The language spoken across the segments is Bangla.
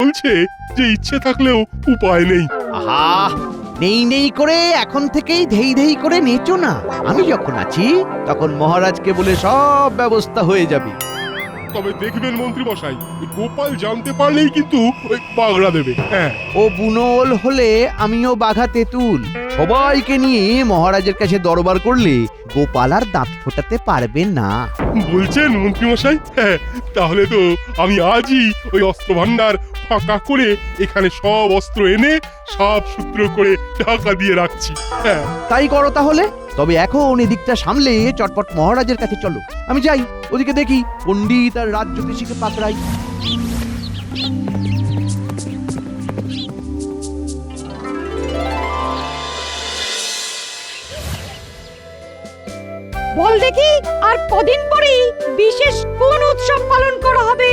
বলছে যে ইচ্ছে থাকলেও উপায় নেই। আহা, নেই নেই করে এখন থেকেই ধেই ধেই করে নেচো না। আমি যখন আছি তখন মহারাজকে বলে সব ব্যবস্থা হয়ে যাবে। তবে দেখবেন মন্ত্রী মশাই, গোপাল জানতে পারলেই কিন্তু ওই পাগড়া দেবে। হ্যাঁ, ও বুনোল হলে আমিও বাঘা তেঁতুল। সবাইকে নিয়ে মহারাজের কাছে দরবার করলে গোপাল আর দাঁত ফোটাতে পারবে না। বলছেন মন্ত্রী মশাই? হ্যাঁ, তাহলে তো আমি আজই ওই অস্ত্র ভান্ডার ফাঁকা করে এখানে সব অস্ত্র এনে সাপ সূত্র করে ঢাকা দিয়ে রাখছি। হ্যাঁ, তাই করো তাহলে। তবে এখন এদিকটা সামলে চটপট মহারাজের কাছে চলো। আমি যাই ওদিকে দেখি পণ্ডিত আর রাজ্যতীষীকে পাকড়াই। বল দেখি, আর কদিন পরেই বিশেষ কোন উৎসব পালন করা হবে?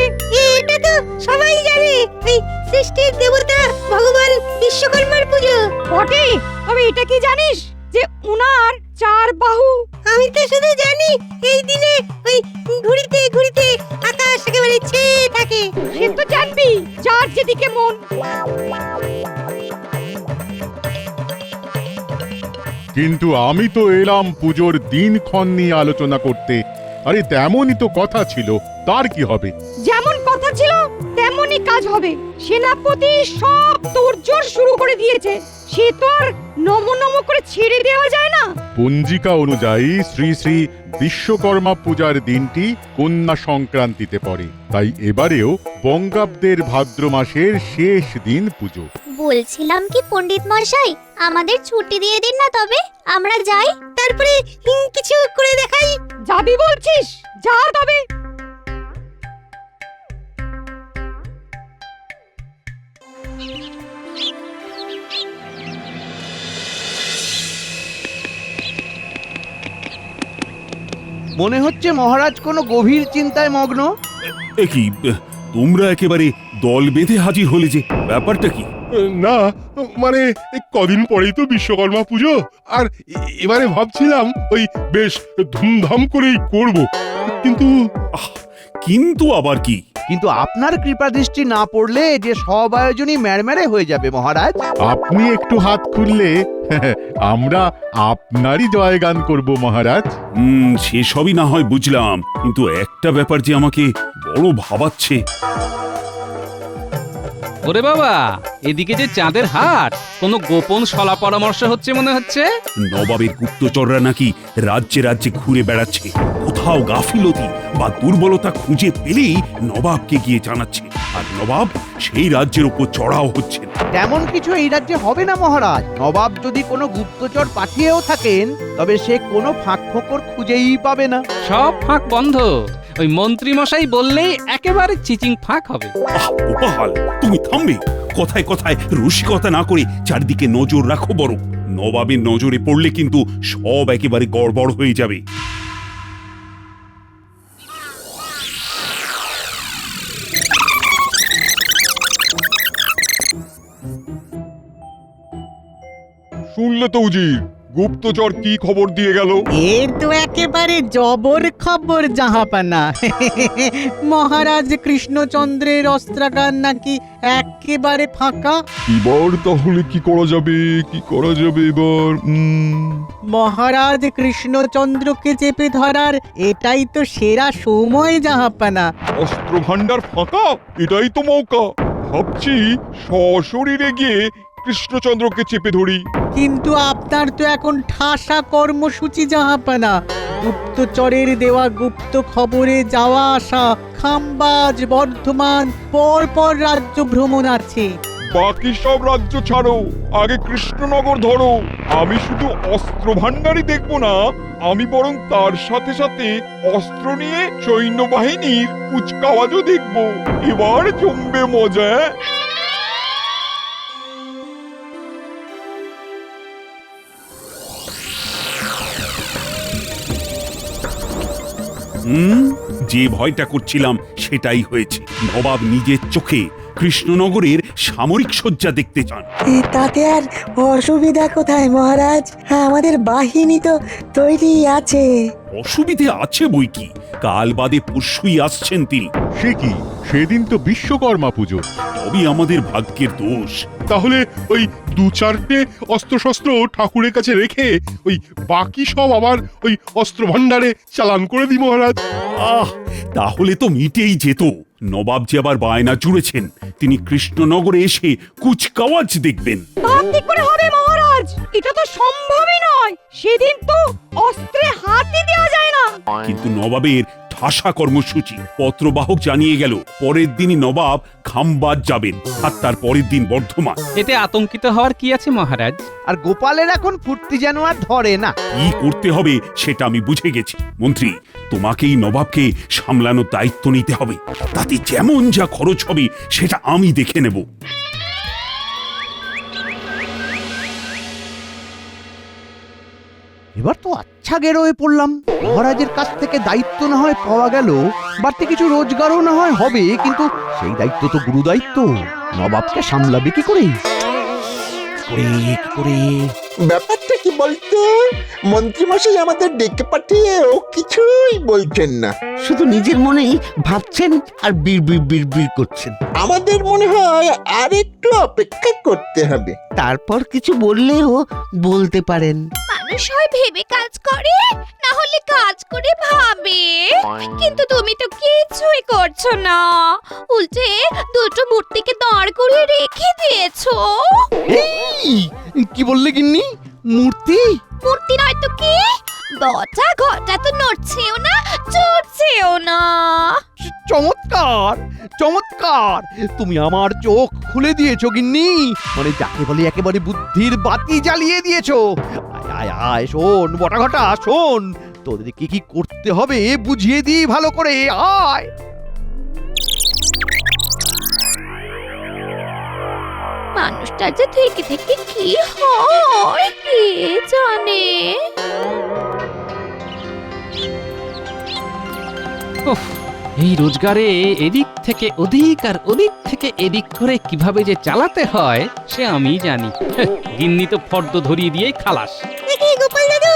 এটা তো সবাই জানে, এই সৃষ্টির দেবতা ভগবান বিশ্বকর্মার পুজো। বটে, তবে এটা কি জানিস যে উনার 4 বাহু? আমি তো শুধু জানি এই দিনে ওই ঘুরিতে ঘুরিতে আকাশ একেবারে ছেয়ে থাকে। সে তো জানবি, যার যেদিকে মন। কিন্তু আমি তো এলাম পুজোর দিনক্ষণ নিয়ে আলোচনা করতে। আরে তেমনই তো কথা ছিল, তার কি হবে? যেমন কথা ছিল তেমনই কাজ হবে। সেনাপতি সব তোড়জোড় শুরু করে দিয়েছে। সে তো আর নমো নমো করে ছেড়ে দেওয়া যায় না। পঞ্জিকা অনুযায়ী শ্রী শ্রী বিশ্বকর্মা পূজার দিনটি কন্যা সংক্রান্তিতে পড়ে, তাই এবারেও বঙ্গাব্দের ভাদ্র মাসের শেষ দিন পুজো। বলছিলাম কি পণ্ডিত মশাই, আমাদের ছুটি দিয়ে দিন না, তবে আমরা যাই। তারপরে কিছু করে দেখাই। যাবি বলছিস? যা তবে। মনে হচ্ছে মহারাজ কোনো গভীর চিন্তায় মগ্ন। কি তোমরা একেবারে দল বেঁধে হাজির হলে যে, ব্যাপারটা কি? না মানে এই কদিন পরেই তো বিশ্বকর্মা পুজো, আর এবারে ভাবছিলাম ওই বেশ ধুমধাম করেই করব। কিন্তু কিন্তু আবার কি? কিন্তু আপনার কৃপা দৃষ্টি না পড়লে যে সব আয়োজনই ম্যাড়ম্যাড়ে হয়ে যাবে মহারাজ। আপনি একটু হাত খুললে আমরা আপনারই জয়গান করব মহারাজ। সেসবই না হয় বুঝলাম, কিন্তু একটা ব্যাপার যে আমাকে বড় ভাবাচ্ছে। ওরে বাবা, এদিকে যে চাঁদের হাট, কোনো গোপন সলা পরামর্শ হচ্ছে মনে হচ্ছে। নবাবের গুপ্তচররা নাকি রাজ্যে রাজ্যে ঘুরে বেড়াচ্ছে, কোথাও গাফিলতি বা দুর্বলতা খুঁজে পেলেই নবাবকে গিয়ে জানাচ্ছে, আর নবাব সেই রাজ্যের উপর চড়াও হচ্ছে। তেমন কিছু এই রাজ্যে হবে না মহারাজ। নবাব যদি কোনো গুপ্তচর পাঠিয়েও থাকেন, তবে সে কোনো ফাঁক ফোকর খুঁজেই পাবে না। সব ফাঁক বন্ধ। ওই মন্ত্রী মশাই বললেই একেবারে চিচিং ফাঁক হবে। গোপাল, তুমি থামবে? কথায় কথায় রসিকতা না করে চারদিকে নজর রাখো বরং। নবাবের নজরে পড়লে কিন্তু সব একেবারে গড়বড় হয়ে যাবে। শুনলে তো উজির, গুপ্তচর কি খবর দিয়ে গেল? এ তো একেবারে জবর খবর জাহাপানা। মহারাজ কৃষ্ণচন্দ্রের অস্ত্রাগার নাকি একেবারে ফাঁকা। এবার তাহলে কি করা যাবে, কি করা যাবে এবার? মহারাজ কৃষ্ণচন্দ্রকে চেপে ধরার এটাই তো সেরা সময় জাহাপানা। অস্ত্র ভান্ডার ফাঁকা, এটাই তো মৌকা। ভাবছি সশরীরে গিয়ে কৃষ্ণচন্দ্রকে চেপে ধরি। কিন্তু আপনার তো এখন ঠাসা কর্মসূচি জাহাপানা। গুপ্তচরের দেওয়া গুপ্ত খবরে যাওয়া আসা, খাম্বাজ, বর্ধমান, পর পর রাজ্য ভ্রমণ আছে। বাকি সব রাজ্য ছাড়ো, আগে কৃষ্ণনগর ধরো। আমি শুধু অস্ত্র ভান্ডারই দেখবো না, আমি বরং তার সাথে সাথে অস্ত্র নিয়ে সৈন্যবাহিনীর কুচকাওয়াজও দেখবো। এবার জমবে মজা। যে ভয়টা করছিলাম সেটাই হয়েছে। নবাব নিজের চোখে কৃষ্ণনগরের সামরিক সজ্জা দেখতে চান। তাতে আর অসুবিধা কোথায় মহারাজ? আমাদের বাহিনী তো তৈরি আছে। অসুবিধে আছে বই কি, কাল বাদে পরশুই আসছেন তিনি। সে কি, সেদিন তো বিশ্বকর্মা পুজো। তবে আমাদের ভাগ্যের দোষ। তাহলে ওই 2-4টে অস্ত্রশস্ত্র ঠাকুরের কাছে রেখে ওই বাকি সব আবার ওই অস্ত্র ভান্ডারে চালান করে দিই মহারাজ। আহ, তাহলে তো মিটেই যেত। নবাব যে আবার বায়না জুড়েছেন তিনি কৃষ্ণনগরে এসে কুচকাওয়াজ দেখবেন। তা কি করে হবে মহারাজ? এটা তো সম্ভবই নয়। সেদিন তো অস্ত্রে হাতই দেওয়া যায় না। কিন্তু নবাবের ঠাসা কর্মসূচি, পত্রবাহক জানিয়ে গেল পরের দিনই নবাব খামবাজ যাবেন, আর তার পরের দিন বর্ধমান। এতে আতঙ্কিত হওয়ার কি আছে মহারাজ? আর গোপালের এখন ফুর্তি যেন আর ধরে না। কি করতে হবে সেটা আমি বুঝে গেছি। মন্ত্রী, তোমাকেই নবাবকে সামলানোর দায়িত্ব নিতে হবে। তাতে যেমন যা খরচ হবে সেটা আমি দেখে নেব। এবার তো আচ্ছা গেরোয় পড়লাম। মহারাজের কাছ থেকে দায়িত্ব না হয় পাওয়া গেল, বাড়তি কিছু রোজগারও না হয় হবে, কিন্তু সেই দায়িত্ব তো গুরু দায়িত্ব। নবাবকে সামলাবে কি করে? ব্যাপারটা কি বলতো, মন্ত্রীমশাই আমাদের ডেকে পাঠিয়েও কিছুই বলছেন না, শুধু নিজের মনেই ভাবছেন আর বিড় করছেন। আমাদের মনে হয় আর একটু অপেক্ষা করতে হবে। তারপর কিছু বললেও বলতে পারেন। মানুষ হয় ভেবে কাজ করে, না হলে কাজ করে ভাবে। কিন্তু তুমি তো কিছুই করছো না, উল্টে দুটো মূর্তিকে দাঁড় করে রেখে দিয়েছো। কি বললে গিন্নি? মূর্তি? মূর্তি নয় তো কি? বটা ঘটা তো নড়ছেও না, চড়ছেও না। চমৎকার চমৎকার, তুমি আমার চোখ খুলে দিয়েছো গিন্নি। মানে যাকে বলে একেবারে বুদ্ধির বাতি জ্বালিয়ে দিয়েছো। আয় আয় আয়, শোন বটা ঘটা, শোন তোদেরকে কি করতে হবে বুঝিয়ে দিই ভালো করে। আয়। মানুষটা যে থেকে থেকে কি হয় কে জানে। উফ, এই রোজগারে এদিক থেকে ওদিক আর ওদিক থেকে এদিক করে কিভাবে যে চালাতে হয় সে আমি জানি। গিন্নি তো ফর্দ ধরিয়ে দিয়ে খালাস। দেখি গোপাল দাদু,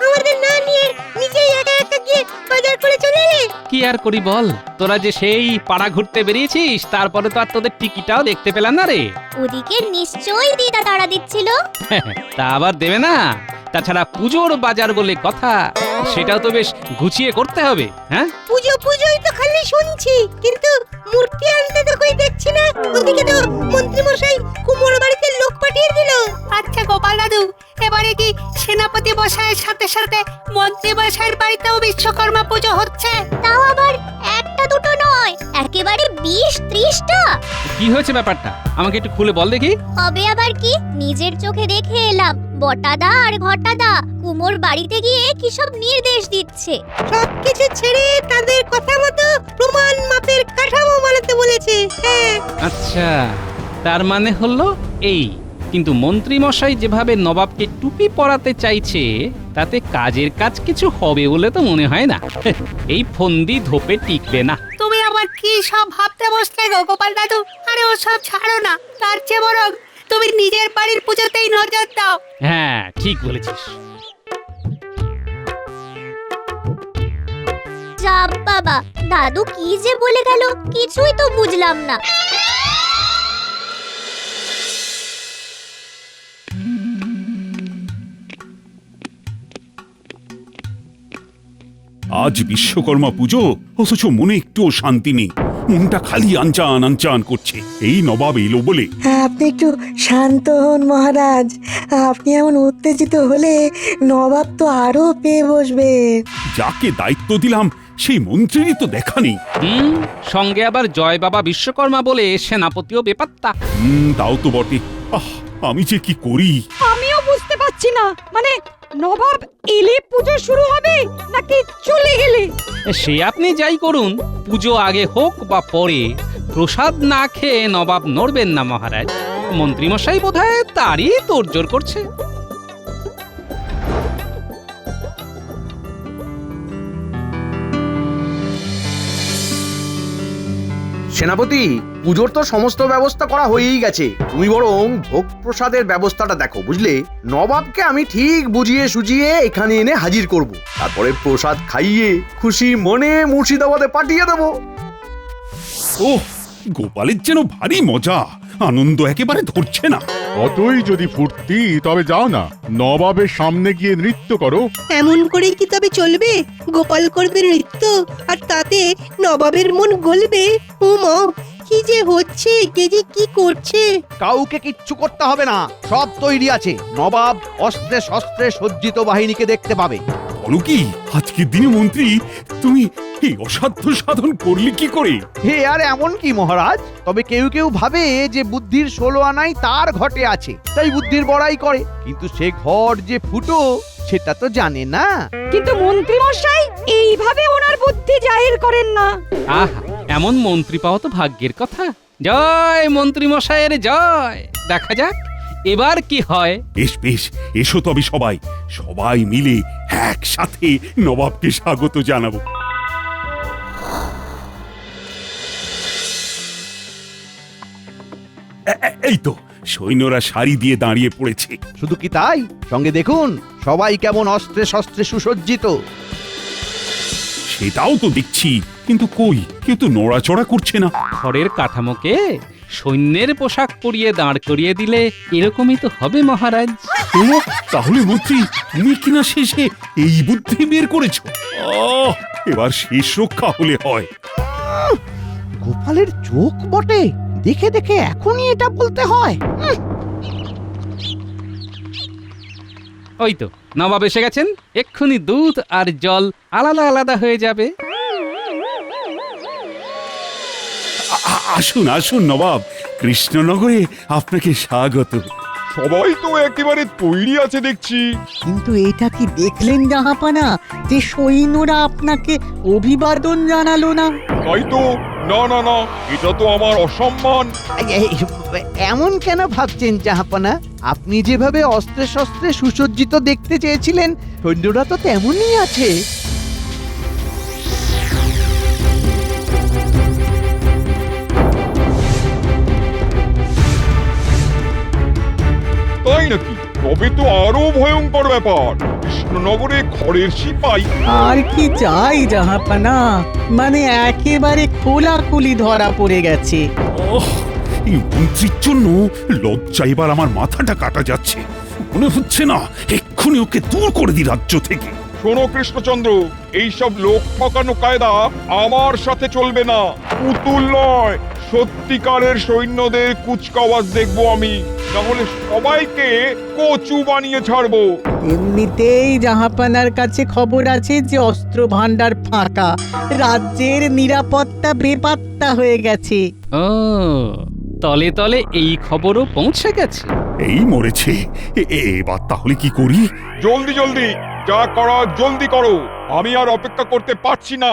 আমাদের না নিয়ে নিজেই একা একা গিয়ে বাজার করে চলে এলে। কি আর করি বল, তোরা যে সেই পাড়া ঘুরতে বেরিয়েছিস, তারপরে তো আর তোদের টিকিটাও দেখতে পেলাম না রে। ওদিকে নিশ্চয়ই দিদা তাড়া দিচ্ছিল। তা আবার দেবে না? তাছাড়া পুজোর বাজার বলে কথা, সেটাও তো বেশ গুছিয়ে করতে হবে। হ্যাঁ, পুজোই তো খালি শুনছি, কিন্তু মূর্তি আনতে তো কই দেখছি না। ওদিকে তো মন্ত্রী মশাই কুমোর বাড়িতে লোক পাঠিয়ে দিল। আচ্ছা গোপাল দাদু, এবারে কি সেনাপতি মশাইয়ের সাথে সাথে মন্ত্রী মশাইয়ের বাড়িতেও বিশ্বকর্মা পুজো হচ্ছে? তাও আবার একটা দুটো নয়, একেবারে 20-30টা। কি হয়েছে ব্যাপারটা আমাকে একটু খুলে বল দেখি। হবে আবার কি, নিজের চোখে দেখে এলাম। বটাদা আর ঘটাদা কুমোর বাড়িতে গিয়ে কি সব নির্দেশ দিচ্ছে। সবকিছু ছেড়ে তাদের কথা মতো প্রমাণ মাপের কাঠামো বানাতে বলেছে। হ্যাঁ, আচ্ছা, তার মানে হলো এই। কিন্তু মন্ত্রী মশাই যেভাবে নবাবকে টুপি পরাতে চাইছে, তাতে কাজের কাজ কিছু হবে বলে তো মনে হয় না। এই ফন্দি ধোপে টিকবে না। তুমি আবার কি সব ভাবতে বসলে গো গোপাল দাদু? আরে ও সব ছাড়ো না, তার চেয়ে বরং তুমি নিজের বাড়ির পুজোতেই নজর দাও। হ্যাঁ, ঠিক বলেছিস। যা বাবা, দাদু কি যে বলে গেল কিছুই তো বুঝলাম না। আজ বিশ্বকর্মা পুজো, অথচ মনে একটুও শান্তি নেই। মনটা খালি আনচান আনচান করছে। এই নবাব এলো বলে। আপনি একটু শান্ত হন মহারাজ। আপনি এমন উত্তেজিত হলে নবাব তো আরো পেয়ে বসবে। যাকে দায়িত্ব দিলাম সেই মন্ত্রীরই তো দেখা নেই। সঙ্গে আবার জয় বাবা বিশ্বকর্মা বলে সেনাপতিও বেপাত্তা। তাও তো বটে। আমি যে কি করি আমিও বুঝতে পারছি না, মানে নবাব এলে পুজো শুরু হবে নাকি চলে গেলে? সে আপনি যাই করুন, পুজো আগে হোক বা পরে, প্রসাদ না খেয়ে নবাব নড়বেন না মহারাজ। মন্ত্রীমশাই বোধহয় তারই তোড়জোড় করছে। সেনাপতি, পুজোর তো সমস্ত ব্যবস্থা করা হয়েই গেছে, তুমি বরং ভোগ প্রসাদের ব্যবস্থাটা দেখো, বুঝলে? নবাবকে আমি ঠিক বুঝিয়ে সুঝিয়ে এখানে এনে হাজির করব, তারপরে প্রসাদ খাইয়ে খুশি মনে মুর্শিদাবাদে পাঠিয়ে দেবো। ওহ, গোপালের যেন ভারী মজা, আনন্দ একেবারে ধরছে না। অতই যদি ফুর্তি, তবে যাও না, নবাবের সামনে গিয়ে নৃত্য করো। এমন করেই কি তবে চলবে? গোপাল করবে নৃত্য আর তাতে নবাবের মন গলবে? উমা, কি যে হচ্ছে, কে যে কি করছে! কাউকে কিচ্ছু করতে হবে না, সব তৈরি আছে। নবাব অস্ত্রে শস্ত্রে সজ্জিত বাহিনীকে দেখতে পাবে। বলো কি, আজকের দিনে মন্ত্রী তুমি এই অসাধ্য সাধন করলে কি করে? হে আর এমন কি মহারাজ, তবে কেউ কেউ ভাবে যে বুদ্ধির 16 আনাই তার ঘটে আছে, তাই বুদ্ধির বড়াই করে, কিন্তু সে ঘট যে ফুটো সেটা তো জানে না। কিন্তু মন্ত্রী মশাই এইভাবে ওনার বুদ্ধি জাহির করেন না। আহা, এমন মন্ত্রী পাওয়া তো ভাগ্যের কথা। জয় মন্ত্রী মশাইয়ের জয়। দেখা যাক এবার কি হয়। বেশ বেশ, এসো তবে সবাই সবাই মিলে একসাথে নবাবকে স্বাগত জানাবো। এই তো সৈন্যরা সারি দিয়ে দাঁড়িয়ে পড়েছে। শুধু কি তাই, সঙ্গে দেখুন সবাই কেমন অস্ত্রে শস্ত্রে সুসজ্জিত। সেটাও তো দেখছি, কিন্তু কই কেউ তো নড়াচড়া করছে না। ঘরের কাঠামোকে সৈন্যের পোশাক পরিয়ে দাঁড় করিয়ে দিলে এরকমই তো হবে মহারাজ। ও, তাহলে মন্ত্রী তুমি কিনা শেষে এই বুদ্ধি বের করেছো? এবার শেষ রক্ষা হলে হয়। গোপালের চোখ বটে, দেখে দেখে এখনই এটা বলতে হয়। ওই তো নবাব এসে গেছেন, এক্ষুনি দুধ আর জল আলাদা আলাদা হয়ে যাবে। আসুন আসুন নবাব, কৃষ্ণনগরে আপনাকে স্বাগত। সবাই তো একেবারে তৈরি আছে দেখছি। কিন্তু এটা কি দেখলেন জাহাপানা, যে সৈন্যরা আপনাকে অভিবাদন জানালো না? তাই তো, না না না, এটা তো আমার অসম্মান। এমন কেন ভাবছেন জাহাপনা? আপনি যেভাবে অস্ত্রে শস্ত্রে সুসজ্জিত দেখতে চেয়েছিলেন, সৈন্যরা তো তেমনই আছে। তাই নাকি? তবে তো আরো ভয়ঙ্কর ব্যাপার। কৃষ্ণনগরে খড়ের সিপাই। আর কি চাই জাহাপানা, মানে একেবারে খোলাখুলি ধরা পড়ে গেছে। ওহ, এই মন্ত্রীর জন্য লজ্জা এবার আমার মাথাটা কাটা যাচ্ছে। মনে হচ্ছে না এক্ষুনি ওকে দূর করে দিই রাজ্য থেকে। শোনো কৃষ্ণচন্দ্র, এইসব লোক ঠকানো কায়দা আমার সাথে চলবে না। পুতুল নয়, সত্যিকারের সৈন্যদের কুচকাওয়াজ দেখবো আমি, নাহলে সবাইকে কচু বানিয়ে ছাড়বো। এমনিতেই জাহাপানার কাছে খবর আছে যে অস্ত্র ভান্ডার ফাঁকা, রাজ্যের নিরাপত্তা বেপাত্তা হয়ে গেছে। ও, তলে তলে এই খবরও পৌঁছে গেছে। এই মরেছে, এবার তাহলে কি করি? জলদি জলদি, যা করা জলদি করো, আমি আর অপেক্ষা করতে পারছি না।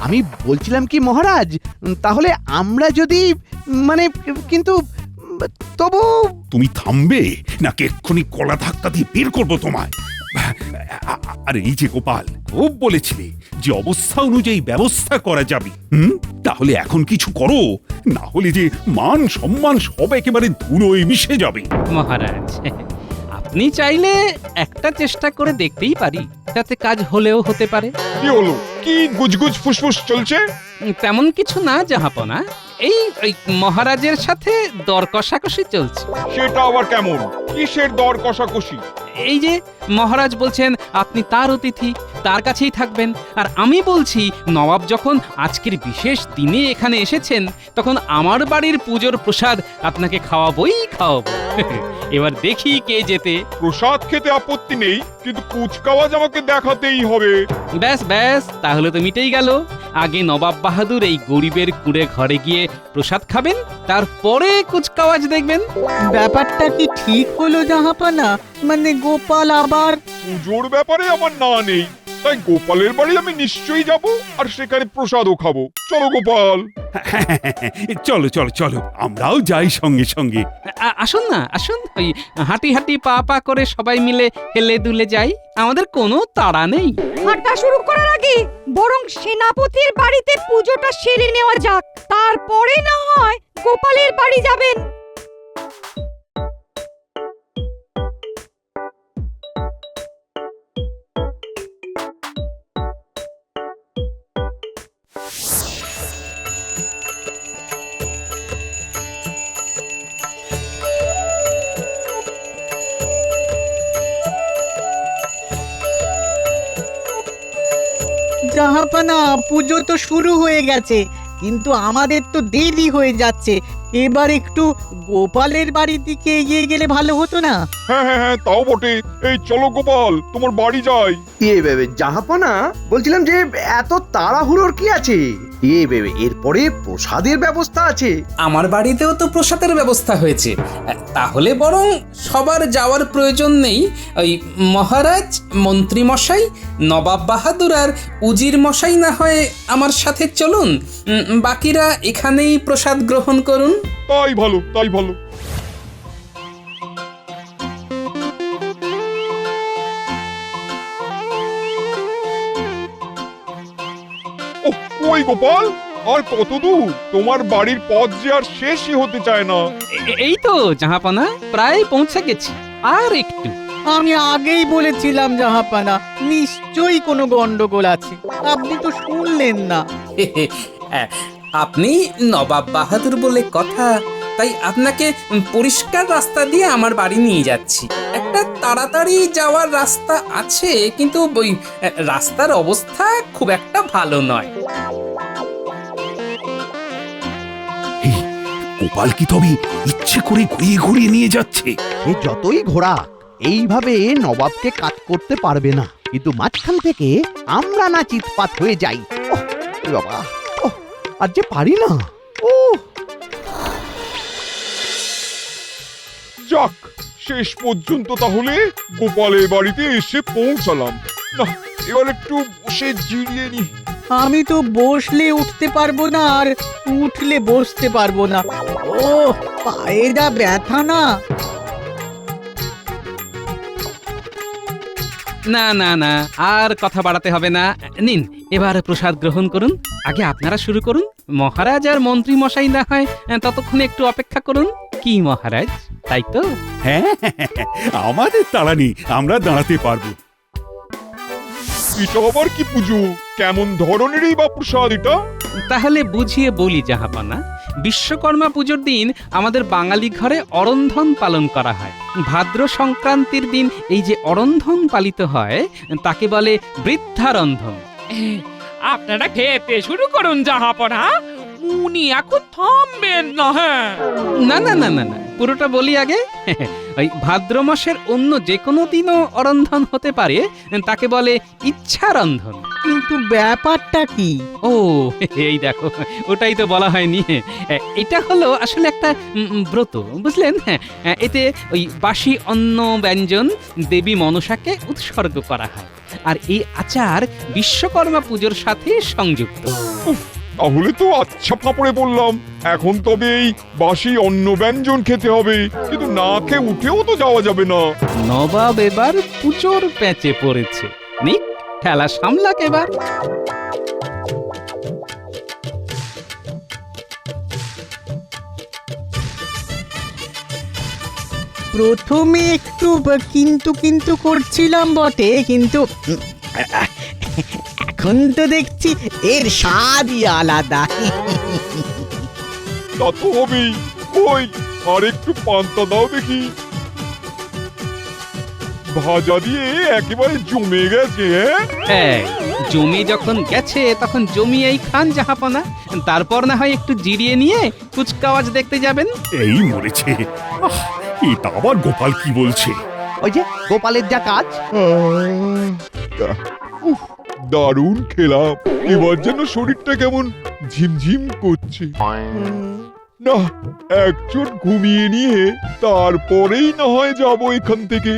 আমি বলছিলাম কি মহারাজ, তাহলে আমরা যদি মানে, কিন্তু তবু। তুমি থামবে নাকি এক্ষুনি গলা ধাক্কা দিয়ে বের করবো তোমায়? আর এই যে গোপাল, খুব বলেছিলে যে অবস্থা অনুযায়ী ব্যবস্থা করা যাবে। তাহলে এখন কিছু করো, না হলে যে মান সম্মান সব একেবারে ধুলোয় মিশে যাবে। মহারাজ, আপনি চাইলে একটা চেষ্টা করে দেখতেই পারি, তাতে কাজ হলেও হতে পারে। কি হলো? কি গুজগুজ ফুসফুস চলছে? তেমন কিছু না জাহাপনা, এই মহারাজের সাথে দর কষাকষি চলছে। সেটা আবার কেমন? কিসের দর কষাকষি? এই যে মহারাজ বলছেন আপনি তার অতিথি, তার কাছেই থাকবেন, আর আমি বলছি নবাব যখন আজকের বিশেষ দিনে এখানে এসেছেন, তখন আমার বাড়ির পুজোর প্রসাদ আপনাকে খাওয়াবোই খাওয়াবো। এবার দেখি কে জেতে। প্রসাদ খেতে আপত্তি নেই, কিন্তু কুচকাওয়াজ আমাকে দেখাতেই হবে। ব্যাস ব্যাস, তাহলে তো মিটেই গেল। আগে নবাব বাহাদুর এই গরিবের কুড়ে ঘরে গিয়ে প্রসাদ খাবেন, তারপরে কুচকাওয়াজ দেখবেন। ব্যাপারটা কি ঠিক হলো জাহাপানা? মানে গোপাল আবার? পুজোর ব্যাপারে আমার না নেই, তাই গোপালের বাড়ি আমি নিশ্চয়ই যাব, আর সেখানে প্রসাদও খাবো। চলো গোপাল। চলো চলো চলো, আমরাও যাই সঙ্গে সঙ্গে। আসুন না, আসুন। ওই হাঁটি হাঁটি পা পা করে সবাই মিলে হেলে দুলে যাই, আমাদের কোনো তাড়া নেই। হাঁটা শুরু করার আগে বরং সেনাপতির বাড়িতে পুজোটা সেরে নেওয়া যাক, তারপরে না হয় গোপালের বাড়ি যাবেন। জাহাপানা, পুজো তো শুরু হয়ে গেছে, কিন্তু আমাদের তো দেরি হয়ে যাচ্ছে। এবার একটু গোপালের বাড়ির দিকে এগিয়ে গেলে ভালো হতো না? হ্যাঁ হ্যাঁ হ্যাঁ, তাও বটে। এই চলো গোপাল, তোমার বাড়ি যাই। জাহাপনা, বলছিলাম যে এত তাড়াহুড়োর কি আছে? এরপরে প্রসাদের ব্যবস্থা আছে। আমার বাড়িতেও তো প্রসাদের ব্যবস্থা হয়েছে, তাহলে বরং সবার যাওয়ার প্রয়োজন নেই। ওই মহারাজ, মন্ত্রী মশাই, নবাব বাহাদুর আর উজির মশাই না হয় আমার সাথে চলুন, বাকিরা এখানেই প্রসাদ গ্রহণ করুন। তাই ভালো, তাই ভালো। ওই গোপাল, আর কত দূর? তোমার বাড়ির পথ যে আর শেষই হতে চায় না। এই তো জাহাপানা, প্রায় পৌঁছে গেছি, আর একটু। আমি আগেই বলেছিলাম জাহাপানা, নিশ্চয়ই কোনো গন্ডগোল আছে, আপনি তো শুনলেন না। আপনি নবাব বাহাদুর বলে কথা, তাই আপনাকে পরিষ্কার রাস্তা দিয়ে আমার বাড়ি নিয়ে যাচ্ছি। একটা তাড়াতাড়ি যাওয়ার রাস্তা আছে, কিন্তু ওই রাস্তার অবস্থা খুব একটা ভালো নয়। গোপাল কি তবে ইচ্ছে করে ঘুরিয়ে ঘুরিয়ে নিয়ে যাচ্ছে? এ যতই ঘোড়া, এইভাবে নবাবকে কাজ করতে পারবে না। কিন্তু মাঝখান থেকে আমরা না চিৎপাত হয়ে যাই। ওহ, এ বাবা, ওহ, আর যে পারি না। ও যাক, শেষ পর্যন্ত তাহলে গোপালের বাড়িতে এসে পৌঁছালাম। না, এবার একটু বসে জিরিয়ে নি। আমি তো বসলে উঠতে পারবো না, আর উঠলে বসতে পারবো না। ও পায়ে যা ব্যথা না। না না না, আর কথা বাড়াতে হবে না। নিন, এবার প্রসাদ গ্রহণ করুন। আগে আপনারা শুরু করুন। মহারাজ আর মন্ত্রী মশাই না হয় ততক্ষণ একটু অপেক্ষা করুন। কি মহারাজ, তাই তো? হ্যাঁ, আমাদের তাড়া নেই, আমরা দাঁড়াতে পারবো। এটা আবার কি পুজো? কেমন ধরনেরই বা প্রসাদ এটা? তাহলে বুঝিয়ে বলি জাহাপানা। বিশ্বকর্মা পুজোর দিন আমাদের বাঙালি ঘরে অরন্ধন পালন করা হয়। ভাদ্র সংক্রান্তির দিন এই যে অরন্ধন পালিত হয়, তাকে বলে বৃদ্ধারন্ধন। আপনারা খেতে শুরু করুন জাহাপনা, উনি এখন থামবেন না। হ্যাঁ, না না না না না, পুরোটা বলি আগে। ওই ভাদ্র মাসের অন্য যে কোনো দিনও অরন্ধন হতে পারে, তাকে বলে ইচ্ছারন্ধন। কিন্তু ব্যাপারটা কি? ও এই দেখো, ওটাই তো বলা হয়নি। এটা হলো আসলে একটা ব্রত, বুঝলেন? এতে ওই বাসি অন্ন ব্যঞ্জন দেবী মনসাকে উৎসর্গ করা হয়, আর এই আচার বিশ্বকর্মা পুজোর সাথে সংযুক্ত। তাহলে তো আচ্ছা ফাঁপড়ে বললাম। এখন তবে এই বাসি অন্ন ব্যঞ্জন খেতে হবে, কিন্তু না খেয়ে উঠেও তো যাওয়া যাবে না। নবাব এবার পুজোর প্যাচে পড়েছে। নিক, ঠেলা সামলাক এবার। প্রথমে একটু কিন্তু কিন্তু করছিলাম বটে, কিন্তু এখন তো দেখছি এর স্বাদই আলাদা। তা তো হবেই। কই, আর একটু পান্তা দাও দেখি। ভাজা দিয়ে একেবারে জমে গেছে। হ্যাঁ, জমে যখন গেছে তখন জমিয়েই খান জাহাপনা। তারপর না হয় একটু জিরিয়ে নিয়ে কুচকাওয়াজ দেখতে যাবেন। এই মরেছে। এটা আবার গোপাল কি বলছে? ওই যে গোপালের যা কাজ। দারুণ খেলাম। এবার যেন শরীরটা কেমন ঝিমঝিম করছে। না, এক চোট ঘুমিয়ে নিয়ে তারপরেই না হয় যাবো এখান থেকে।